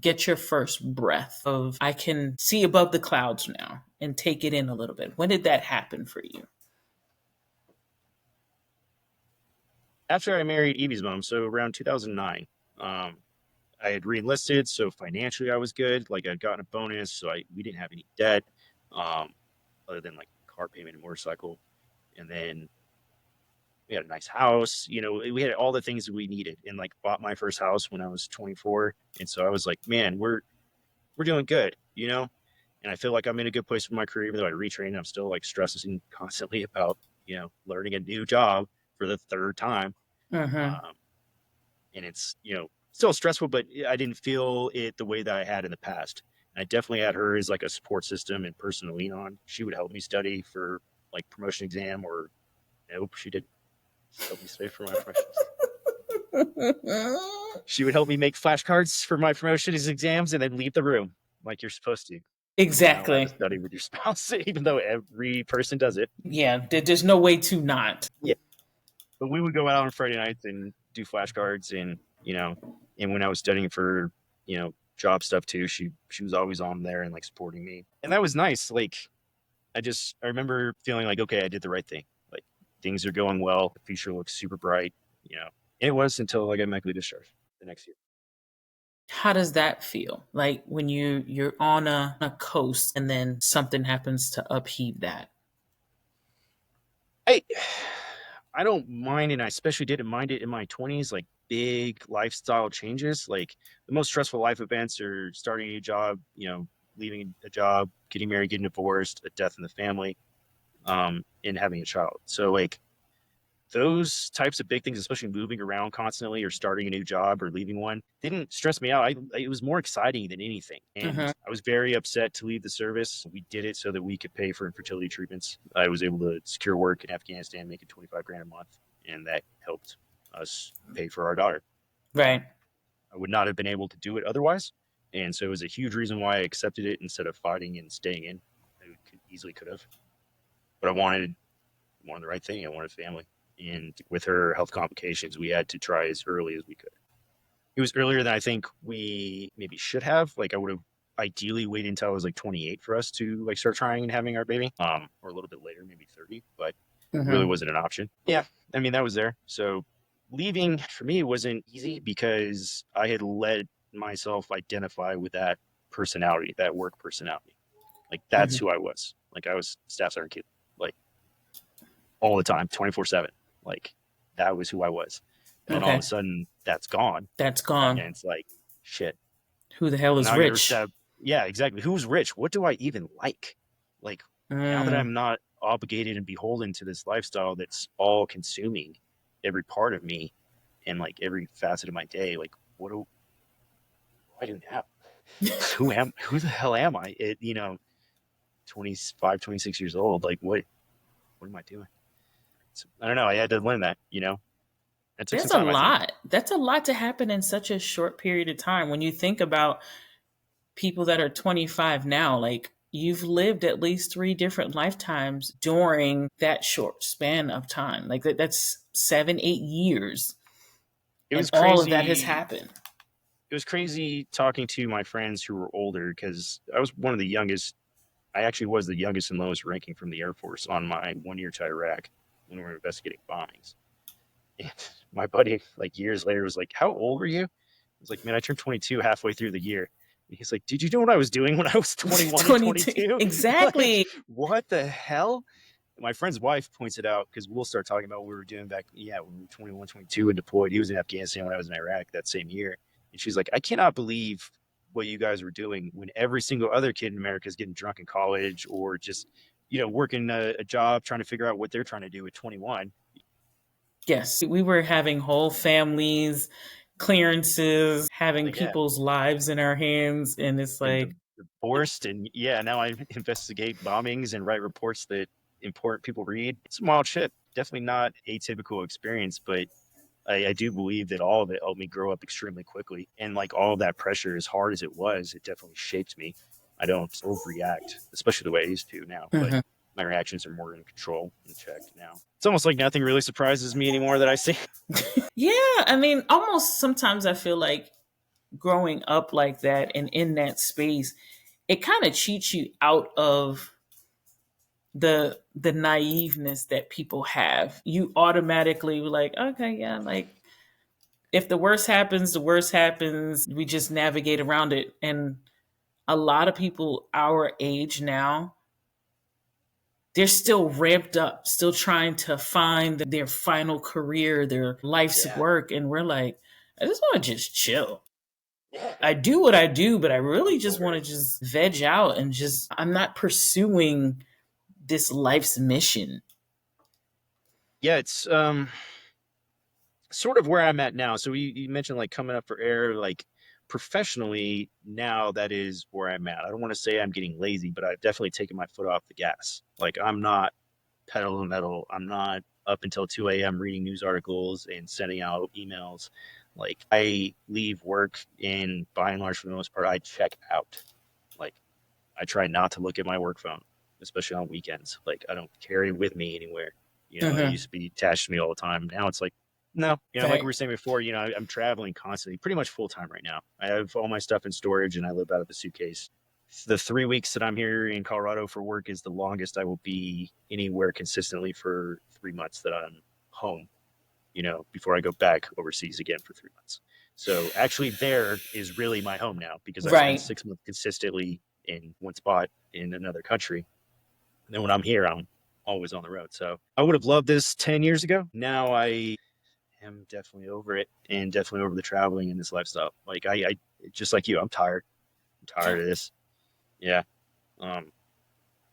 get your first breath of, I can see above the clouds now and take it in a little bit? When did that happen for you? After I married Evie's mom, so around 2009, um, I had reenlisted, so financially I was good. Like I'd gotten a bonus, so we didn't have any debt, um, other than like car payment and motorcycle. And then we had a nice house. We had all the things that we needed, and like bought my first house when I was 24. And so I was like, man, we're doing good, And I feel like I'm in a good place with my career, even though I retrained. I'm still like stressing constantly about learning a new job for the third time. Mm-hmm. Um, and it's still stressful, but I didn't feel it the way that I had in the past. And I definitely had her as like a support system and person to lean on. She would help me study for like promotion exam, or nope, she didn't help me study for my promotions. She would help me make flashcards for my promotions exams and then leave the room like you're supposed to. You're not allowed to Exactly. study with your spouse, even though every person does it. Yeah, there's no way to not. Yeah. But we would go out on Friday nights and do flashcards, and and when I was studying for job stuff too, she was always on there and like supporting me, and that was nice. Like I remember feeling like, okay, I did the right thing. Like things are going well, the future looks super bright. And it was until I got medically discharged the next year. How does that feel? Like when you're on a coast and then something happens to upheave that. I I don't mind, and I especially didn't mind it in my 20s, like big lifestyle changes. Like the most stressful life events are starting a new job, leaving a job, getting married, getting divorced, a death in the family, and having a child. So like those types of big things, especially moving around constantly or starting a new job or leaving one, didn't stress me out. It was more exciting than anything. Mm-hmm. And I was very upset to leave the service. We did it so that we could pay for infertility treatments. I was able to secure work in Afghanistan, making 25 grand a month, and that helped us pay for our daughter. Right. I would not have been able to do it otherwise. And so it was a huge reason why I accepted it instead of fighting and staying in. Easily could have, but I wanted the right thing. I wanted family. And with her health complications, we had to try as early as we could. It was earlier than I think we maybe should have. Like I would have ideally waited until I was like 28 for us to like start trying and having our baby, or a little bit later, maybe 30, but really Mm-hmm. wasn't an option. Yeah, I mean that was there. So leaving for me wasn't easy because I had let myself identify with that personality, that work personality. Like that's Mm-hmm. who I was. Like I was staff sergeant kid, like all the time, 24/7. Like that was who I was. And then all of a Okay. sudden that's gone. That's And gone. it's like, shit. Who the hell Well, is now I got to rich? step. Yeah, exactly. Who's rich? What do I even like? Like now that Mm. I'm not obligated and beholden to this lifestyle that's all consuming every part of me and like every facet of my day, like what do I do now? Who the hell am I? 25, 26 years old. Like what am I doing? So, I don't know. I had to learn that. It took some That's a time, I think. lot. That's a lot to happen in such a short period of time. When you think about people that are 25 now, like you've lived at least three different lifetimes during that short span of time. Like that's 7, 8 years, It and was all of that has crazy. happened. It was crazy talking to my friends who were older because I was one of the youngest. I actually was the youngest and lowest ranking from the Air Force on my 1 year to Iraq when we were investigating bombings. And my buddy, like years later, was like, "How old were you?" I was like, "Man, I turned 22 halfway through the year." And he's like, "Did you know what I was doing when I was 21 and 22. 22?" Like, Exactly. what the hell? My friend's wife points it out because we'll start talking about what we were doing back, yeah, when we were 21, 22 and deployed. He was in Afghanistan when I was in Iraq that same year. And she's like, I cannot believe what you guys were doing when every single other kid in America is getting drunk in college or just, working a job, trying to figure out what they're trying to do at 21. Yes, we were having whole families, clearances, having Yeah, people's lives in our hands. And it's and like, divorced, and yeah, now I investigate bombings and write reports that important people read. It's wild shit. Definitely not atypical experience, but I do believe that all of it helped me grow up extremely quickly. And like all of that pressure, as hard as it was, it definitely shaped me. I don't overreact, especially the way I used to now, but mhm. my reactions are more in control and checked now. It's almost like nothing really surprises me anymore that I see. Yeah, I mean, almost sometimes I feel like growing up like that and in that space, it kind of cheats you out of the naiveness that people have. You automatically like, okay, yeah, like if the worst happens, the worst happens. We just navigate around it. And a lot of people our age now, they're still ramped up, still trying to find their final career, their life's Yeah. work. And we're like, I just want to just chill. Yeah. I do what I do, but I really I'm just over want to it. just veg out and just, I'm not pursuing this life's mission. Yeah, it's sort of where I'm at now. So you mentioned like coming up for air, like professionally now that is where I'm at. I don't want to say I'm getting lazy, but I've definitely taken my foot off the gas. Like I'm not pedal to the metal. I'm not up until 2 a.m. reading news articles and sending out emails. Like I leave work and by and large for the most part, I check out. Like I try not to look at my work phone, especially on weekends. Like I don't carry it with me anywhere. It Mm-hmm. used to be attached to me all the time. Now it's like, no, like we Right. were saying before, I'm traveling constantly, pretty much full time right now. I have all my stuff in storage and I live out of a suitcase. The 3 weeks that I'm here in Colorado for work is the longest I will be anywhere consistently for 3 months that I'm home, before I go back overseas again for 3 months. So actually, there is really my home now because I spent Right. 6 months consistently in one spot in another country. And then when I'm here, I'm always on the road. So I would have loved this 10 years ago. Now I am definitely over it and definitely over the traveling and this lifestyle. Like I just like you, I'm tired. I'm tired of this. Yeah. Um,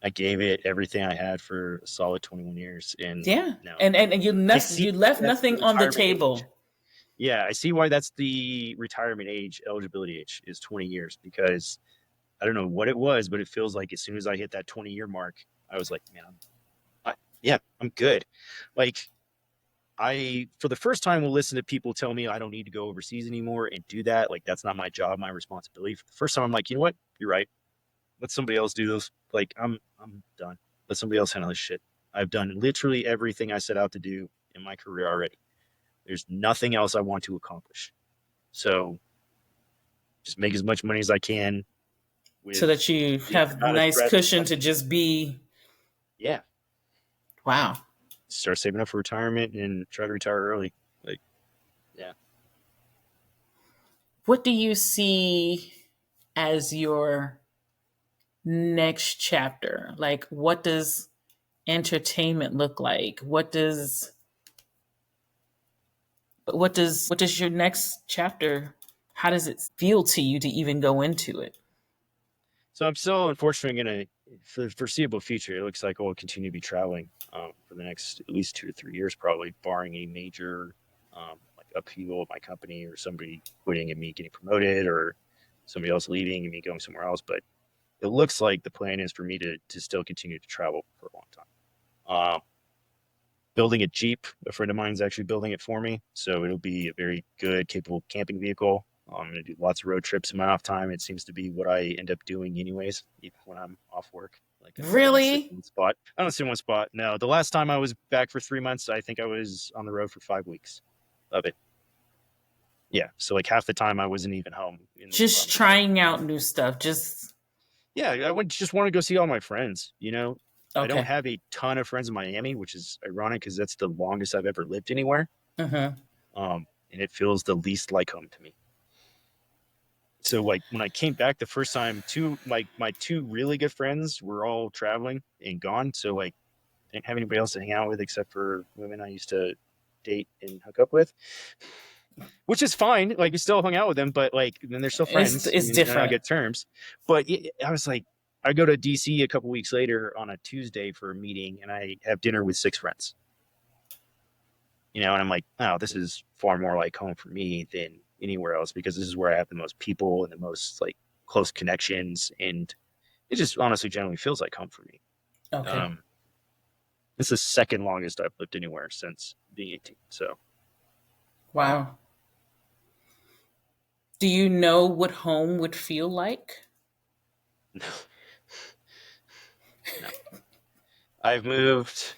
I gave it everything I had for a solid 21 years. And Yeah. now And I see you left that's the nothing on the retirement age. table. Yeah, I see why that's the retirement age, eligibility age is 20 years because I don't know what it was, but it feels like as soon as I hit that 20-year mark, I was like, man, yeah, I'm good. Like I, for the first time, will listen to people tell me I don't need to go overseas anymore and do that. Like that's not my job, my responsibility. For the first time, I'm like, you know what? You're right. Let somebody else do those. Like I'm done. Let somebody else handle this shit. I've done literally everything I set out to do in my career already. There's nothing else I want to accomplish. So just make as much money as I can So with that you the have amount of nice stress that cushion comes to with it. just be, Yeah, wow. start saving up for retirement and try to retire early. Like, yeah. What do you see as your next chapter? Like, what does entertainment look like? What does your next chapter, how does it feel to you to even go into it? So I'm still unfortunately going to, for the foreseeable future, it looks like I'll continue to be traveling for the next at least 2 to 3 years, probably, barring a major like upheaval of my company or somebody quitting and me getting promoted or somebody else leaving and me going somewhere else. But it looks like the plan is for me to still continue to travel for a long time. Building a Jeep. A friend of mine is actually building it for me. So it'll be a very good, capable camping vehicle. I'm going to do lots of road trips in my off time. It seems to be what I end up doing anyways, even when I'm off work. Like I don't sit Really? in one spot. I don't sit in one spot. No, the last time I was back for 3 months, I think I was on the road for 5 weeks of it. Yeah. So like half the time I wasn't even home in the Just environment that I was. trying out new stuff. Just Yeah, I would just want to go see all my friends. I don't okay. have a ton of friends in Miami, which is ironic because that's the longest I've ever lived anywhere. Mm-hmm. And it feels the least like home to me. So like when I came back the first time, two my two really good friends were all traveling and gone. So like I didn't have anybody else to hang out with except for women I used to date and hook up with, which is fine. Like we still hung out with them, but like then they're still friends. It's You're on different. good terms. But I was like, I go to DC a couple weeks later on a Tuesday for a meeting, and I have dinner with 6 friends. And I'm like, oh, this is far more like home for me than anywhere else because this is where I have the most people and the most like close connections, and it just honestly generally feels like home for me. Okay. Um, it's the second longest I've lived anywhere since being 18. So Wow. Do you know what home would feel like? no, no. I've moved.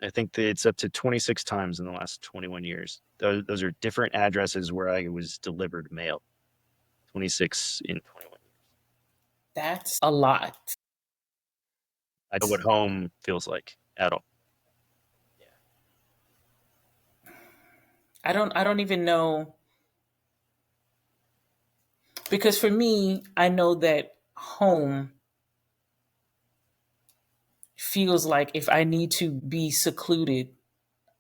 I think that it's up to 26 times in the last 21 years. Those are different addresses where I was delivered mail. 26 in 21 years. That's a lot. I know what home feels like at all. Yeah. I don't even know, because for me, I know that home feels like if I need to be secluded,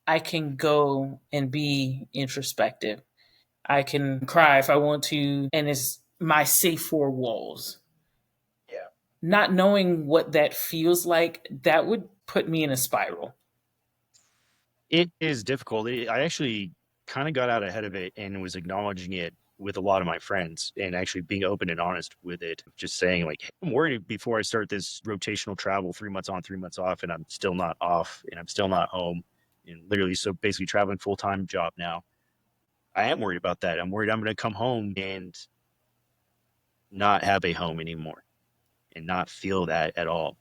I can go and be introspective. I can cry if I want to, and it's my safe four walls. Yeah. Not knowing what that feels like, that would put me in a spiral. It is difficult. I actually kind of got out ahead of it and was acknowledging it with a lot of my friends and actually being open and honest with it. Just saying, like, "Hey, I'm worried before I start this rotational travel, 3 months on, 3 months off, and I'm still not off and I'm still not home. And literally, so basically, traveling full time job now. I am worried about that. I'm worried I'm going to come home and not have a home anymore and not feel that at all.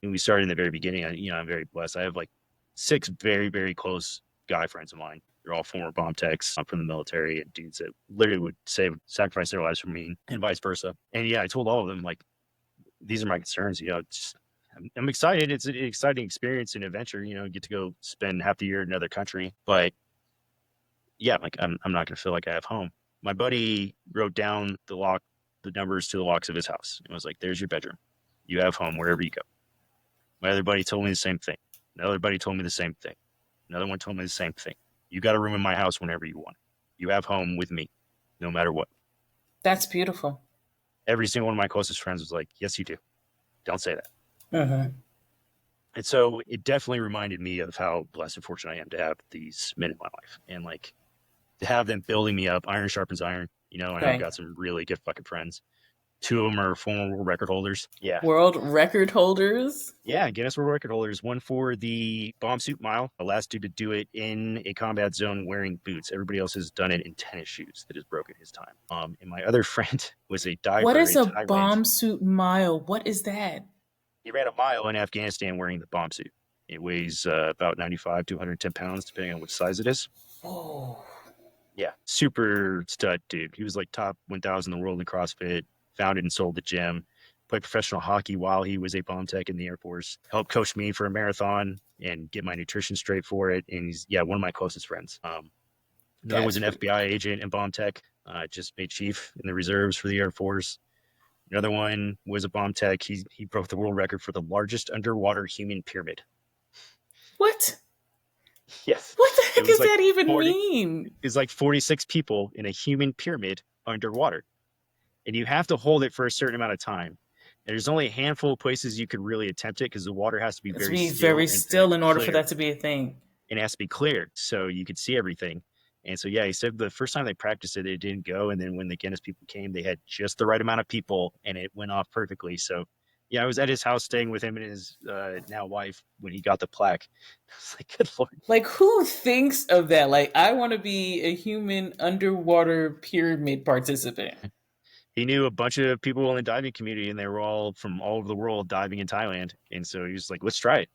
And we started in the very beginning. I'm very blessed. I have like six very, very close guy friends of mine. They're all former bomb techs. I'm from the military and dudes that literally would sacrifice their lives for me and vice versa. And yeah, I told all of them, like, these are my concerns. I'm excited. It's an exciting experience and adventure, get to go spend half the year in another country. But yeah, like I'm not going to feel like I have home. My buddy wrote down the numbers to the locks of his house. It was like, there's your bedroom. You have home wherever you go. My other buddy told me the same thing. Another buddy told me the same thing. Another one told me the same thing. You got a room in my house whenever you want. You have home with me, no matter what. That's beautiful. Every single one of my closest friends was like, yes, you do. Don't say that. Hmm. And so it definitely reminded me of how blessed and fortunate I am to have these men in my life and like to have them building me up. Iron sharpens iron, and I've Right. got some really good fucking friends. Two of them are former world record holders. Yeah. World record holders. Yeah, Guinness World Record holders. One for the bomb suit mile, the last dude to do it in a combat zone wearing boots. Everybody else has done it in tennis shoes that has broken his time. And my other friend was a What diver is in a Thailand. bomb suit mile? What is that? He ran a mile in Afghanistan wearing the bomb suit. It weighs about 95 to 110 pounds, depending on which size it is. Oh, Yeah, super stud dude. He was like top 1,000 in the world in CrossFit, founded and sold the gym, played professional hockey while he was a bomb tech in the Air Force, helped coach me for a marathon and get my nutrition straight for it. And he's, yeah, one of my closest friends. Another was that's an pretty FBI agent in bomb tech, just made chief in the reserves for the Air Force. Another one was a bomb tech. He broke the world record for the largest underwater human pyramid. what? Yes, What the it heck was does like that even 40. mean? Is like 46 people in a human pyramid underwater, and you have to hold it for a certain amount of time. And there's only a handful of places you could really attempt it because the water has to be It's very be still very and still very in order for clear. that to be a thing. And it has to be clear so you could see everything. And so, yeah, he said the first time they practiced it, it didn't go. And then when the Guinness people came, they had just the right amount of people and it went off perfectly. So, yeah, I was at his house staying with him and his now wife when he got the plaque. I was like, good Lord. Like, who thinks of that? Like, I want to be a human underwater pyramid participant. He knew a bunch of people in the diving community and they were all from all over the world diving in Thailand. And so he was like, let's try it.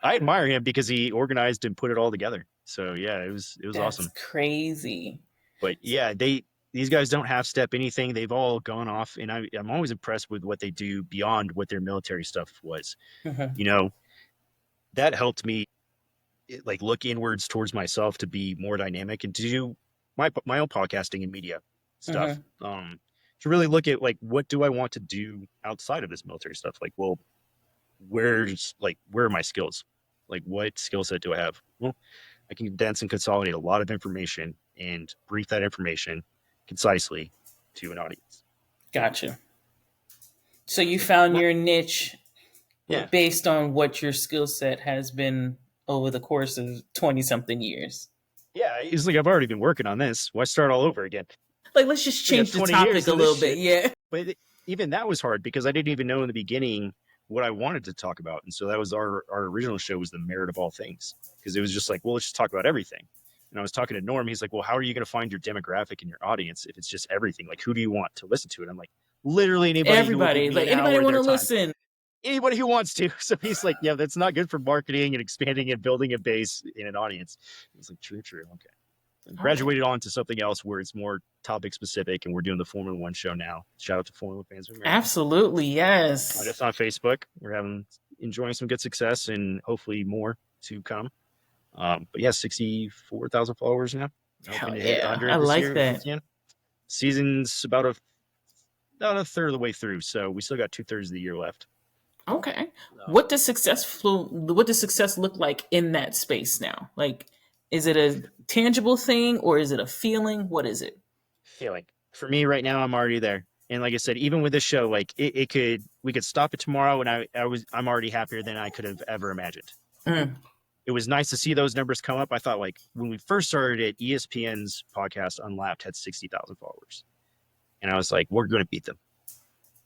I admire him because he organized and put it all together. So yeah, it was That's awesome. crazy. But yeah, these guys don't half step anything. They've all gone off, and I'm always impressed with what they do beyond what their military stuff was. Mhm. You know, that helped me like look inwards towards myself to be more dynamic and to do my own podcasting and media stuff. Mhm. To really look at like what do I want to do outside of this military stuff? Like, well, where are my skills? Like, what skill set do I have? Well, I can condense and consolidate a lot of information and brief that information concisely to an audience. Gotcha. So you So, found your niche yeah, based on what your skill set has been over the course of 20 something years. Yeah, he's like, I've already been working on this. Why start all over again? Like, let's just We got change the 20 years topic a of this little bit. shit. Yeah. But even that was hard because I didn't even know in the beginning what I wanted to talk about. And so that was our original show was the merit of all things. Because it was just like, well, let's just talk about everything. And I was talking to Norm. He's like, well, how are you going to find your demographic and your audience if it's just everything? Like, who do you want to listen to? And I'm like, literally anybody who will give Everybody, me like, an anybody hour of want their to time. listen? Anybody who wants to. So he's like, yeah, that's not good for marketing and expanding and building a base in an audience. It's like, true, true. Okay. All right. Graduated on to something else where it's more topic specific, and we're doing the Formula One show now. Shout out to Formula Fans of America. Absolutely. Yes. Just on Facebook, we're enjoying some good success and hopefully more to come. But yeah, 64,000 followers now. Hoping Hell to hit yeah. 100 I this like year if we that. can. Season's about a third of the way through, so we still got 2/3 of the year left. Okay. Um, What does success look like in that space now? Like, is it a tangible thing or is it a feeling? What is it? Feeling for me right now, I'm already there. And like I said, even with this show, like we could stop it tomorrow, and I'm already happier than I could have ever imagined. Mm. It was nice to see those numbers come up. I thought like when we first started it, ESPN's podcast Unlapped had 60,000 followers, and I was like, we're going to beat them.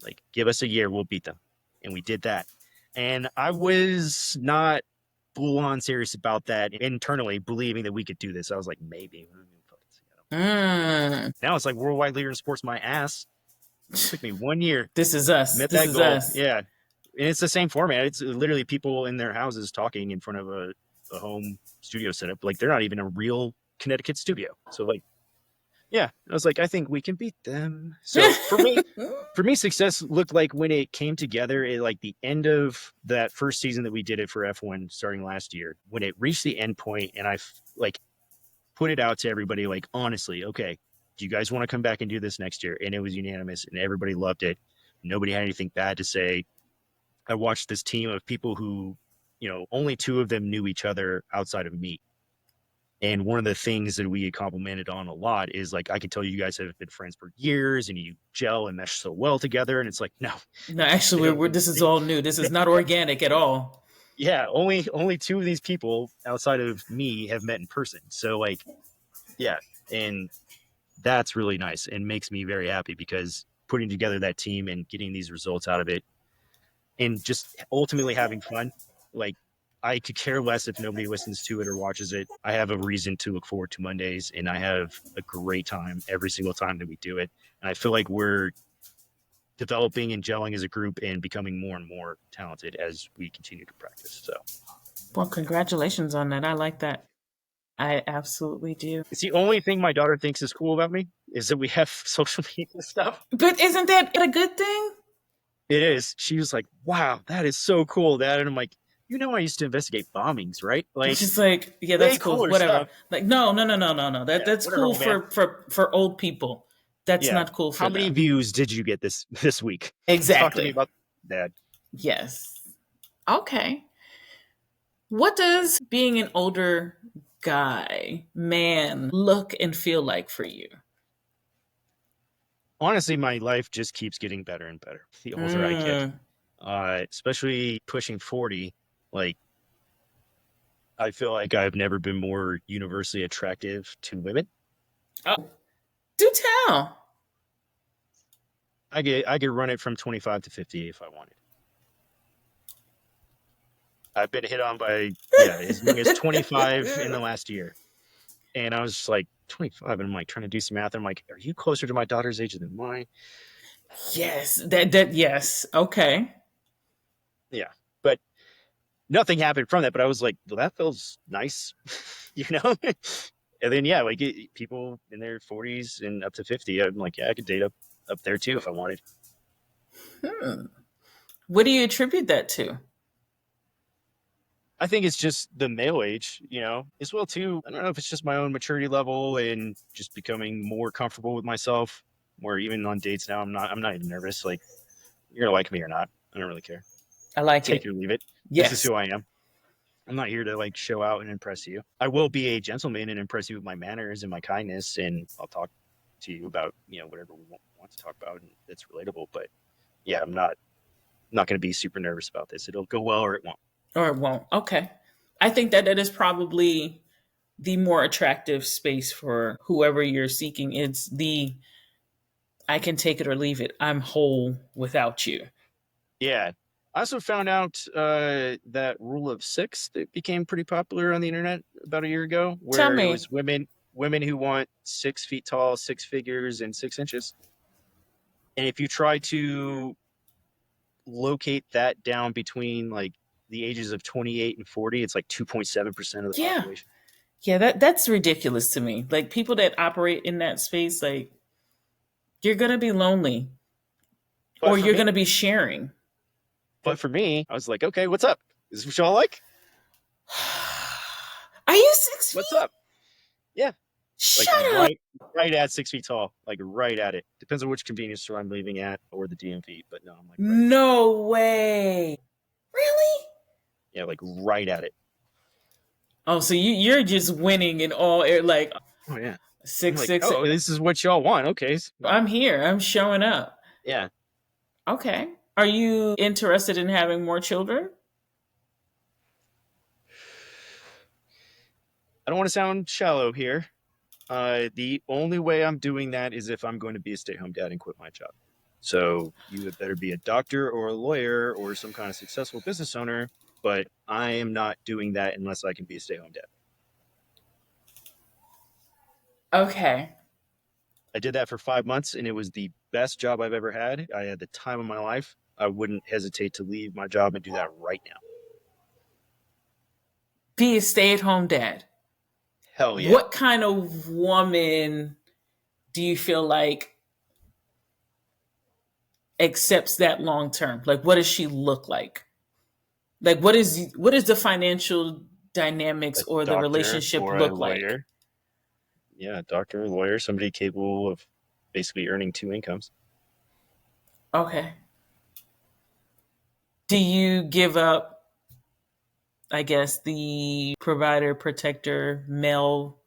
Like, give us a year, we'll beat them, and we did that. And I was not full on serious about that internally, believing that we could do this. I was like, maybe. Mm. Now it's like worldwide leader in sports. My ass. It took me 1 year, This is us. met This that is goal. us. Yeah, and it's the same format. It's literally people in their houses talking in front of a home studio setup. Like they're not even a real Connecticut studio. So like, yeah, I was like, I think we can beat them. So for me, success looked like when it came together at like the end of that first season that we did it for F1 starting last year, when it reached the end point and I like put it out to everybody, like, honestly, okay, do you guys want to come back and do this next year? And it was unanimous and everybody loved it. Nobody had anything bad to say. I watched this team of people who, only two of them knew each other outside of me. And one of the things that we complimented on a lot is like, I can tell you guys have been friends for years and you gel and mesh so well together. And it's like, no, No, actually, this is they, all new. This is not organic at all. yeah, only two of these people outside of me have met in person. So like, yeah. And that's really nice and makes me very happy because putting together that team and getting these results out of it and just ultimately having fun, like I could care less if nobody listens to it or watches it. I have a reason to look forward to Mondays and I have a great time every single time that we do it. And I feel like we're developing and gelling as a group and becoming more and more talented as we continue to practice. So Well, congratulations on that. I like that. I absolutely do. it's the only thing my daughter thinks is cool about me is that we have social media stuff. But isn't that a good thing? It is. She was like, wow, that is so cool, Dad. And I'm like, I used to investigate bombings, right? It's Like just like, yeah, way that's cool. cooler Whatever. stuff. Like, no, no, no, no, no, no. Yeah, That's whatever, cool old man. for old people. That's Yeah. not cool How for many them. views did you get this week? Talk to me Exactly. about Dad. Yes. Okay. What does being an older guy, man, look and feel like for you? Honestly, my life just keeps getting better and better the older I get. Mm. Especially pushing 40. Like I feel like I've never been more universally attractive to women. Oh, do tell. I could run it from 25 to 50 if I wanted. I've been hit on by as young as 25 in the last year. And I was just like 25 and I'm like trying to do some math. And I'm like, are you closer to my daughter's age than mine? Yes, yes. Okay. Yeah. But nothing happened from that. But I was like, well, that feels nice, you know? And then, yeah, like people in their 40s and up to 50, I'm like, yeah, I could date up there too if I wanted. Hmm. What do you attribute that to? I think it's just the male age, as well too. I don't know if it's just my own maturity level and just becoming more comfortable with myself. Where even on dates now, I'm not even nervous. Like you're gonna like me or not. I don't really care. I like Take it. it or leave it. This is Yes. who I am. I'm not here to like show out and impress you. I will be a gentleman and impress you with my manners and my kindness, and I'll talk to you about whatever we want to talk about and that's relatable. But yeah, I'm not going to be super nervous about this. It'll go well or it won't. Or it won't. Okay. I think that is probably the more attractive space for whoever you're seeking. It's the I can take it or leave it. I'm whole without you. Yeah. I also found out that rule of six that became pretty popular on the internet about a year ago, Tell where it me. was women who want 6 feet tall, six figures, and 6 inches. And if you try to locate that down between like the ages of 28 and 40, it's like 2.7% of the Yeah. population. Yeah, that's ridiculous to me. Like people that operate in that space, like you're gonna be lonely or But for you're me, gonna be sharing. I was like, okay, what's up? Is this what y'all like? Are you six What's feet? up? Yeah, like Shut up. right at 6 feet tall, like right at it. Depends on which convenience store I'm leaving at or the DMV, but no, I'm like right at it. No way. Really? Yeah, like right at it. Oh, so you're just winning in all air like Oh yeah. I'm six like, six. oh, this is what y'all want. Okay. I'm here. I'm showing up. Yeah. Okay. Are you interested in having more children? I don't want to sound shallow here. The only way I'm doing that is if I'm going to be a stay-at-home dad and quit my job. So you had better be a doctor or a lawyer or some kind of successful business owner, but I am not doing that unless I can be a stay-at-home dad. Okay. I did that for 5 months and it was the best job I've ever had. I had the time of my life. I wouldn't hesitate to leave my job and do that right now. Be a stay-at-home dad. Hell yeah. What kind of woman do you feel like accepts that long term? Like what does she look like? Like what is the financial dynamics A or the doctor relationship or a look like? lawyer. Yeah, a doctor or lawyer, somebody capable of basically earning two incomes. Okay. Do you give up, I guess, the provider protector male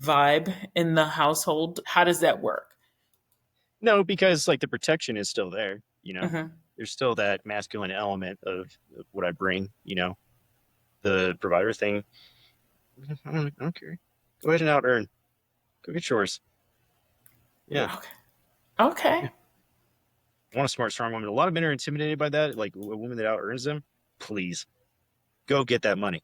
vibe in the household? How does that work? No, because like the protection is still there, you know. Hmm. There's still that masculine element of what I bring, the provider thing. I don't care. Go ahead and out earn. Go get yours. Yeah. Okay. Okay. Yeah. I want a smart, strong woman. A lot of men are intimidated by that. Like a woman that out earns them. Please go get that money.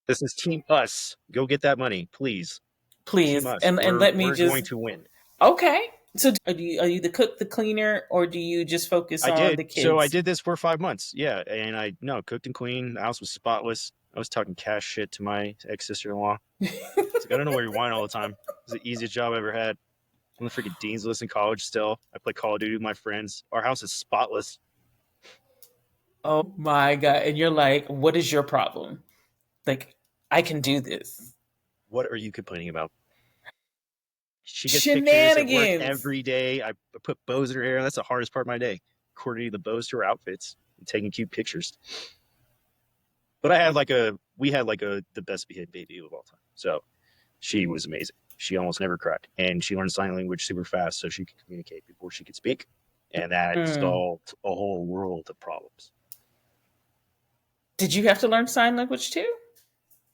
This is team us. Go get that money, please. Team Please. us. And let me We're going just to win. okay. So are you the cook, the cleaner, or do you just focus I on did. the So I kids? did this for 5 months. Yeah, and I no cooked and cleaned. The house was spotless. I was talking cash shit to my ex sister in law. It's like I don't know where you're wine all the time. It's the easiest job I ever had. I'm the freaking dean's list in college still. I play Call of Duty with my friends. Our house is spotless. Oh my god. And you're like, what is your problem? Like, I can do this. What are you complaining about? She gets pictures at work Shenanigans. every day. I put bows in her hair. That's the hardest part of my day. Coordinating the bows to her outfits and taking cute pictures. But we had like the best behaved baby of all time. So she was amazing. She almost never cried. And she learned sign language super fast so she could communicate before she could speak. And that Mm. solved a whole world of problems. Did you have to learn sign language too?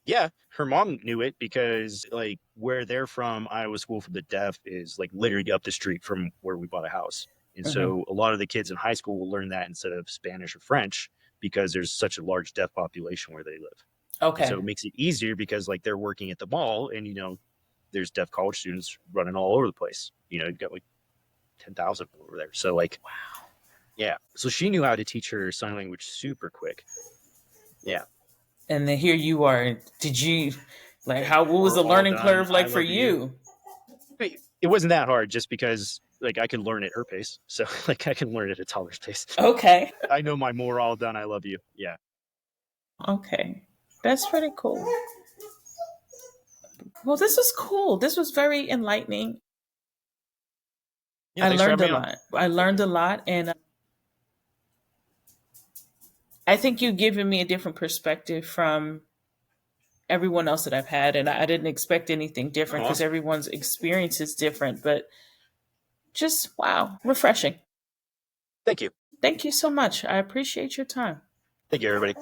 Yeah, her mom knew it because like where they're from, Iowa School for the Deaf is like literally up the street from where we bought a house. And Hmm. so a lot of the kids in high school will learn that instead of Spanish or French because there's such a large deaf population where they live. And so Okay. it makes it easier because like they're working at the mall and there's deaf college students running all over the place. You've got like 10,000 over there. So like yeah. So she knew how to teach her sign language super quick. Yeah. And then here you are. Did you like how what was We're the all learning done. curve I like for love you. you? It wasn't that hard just because like I could learn at her pace. So like I can learn at a toddler's pace. Okay. I know my more all done. I love you. Yeah. Okay. That's pretty cool. Well, this was cool. This was very enlightening. Yeah. I Thanks for learned having a me on. lot. I learned a lot, and I think you've given me a different perspective from everyone else that I've had, and I didn't expect anything Oh, different because awesome. everyone's experience is different. But just wow, refreshing. Thank you. Thank you so much. I appreciate your time. Thank you, everybody.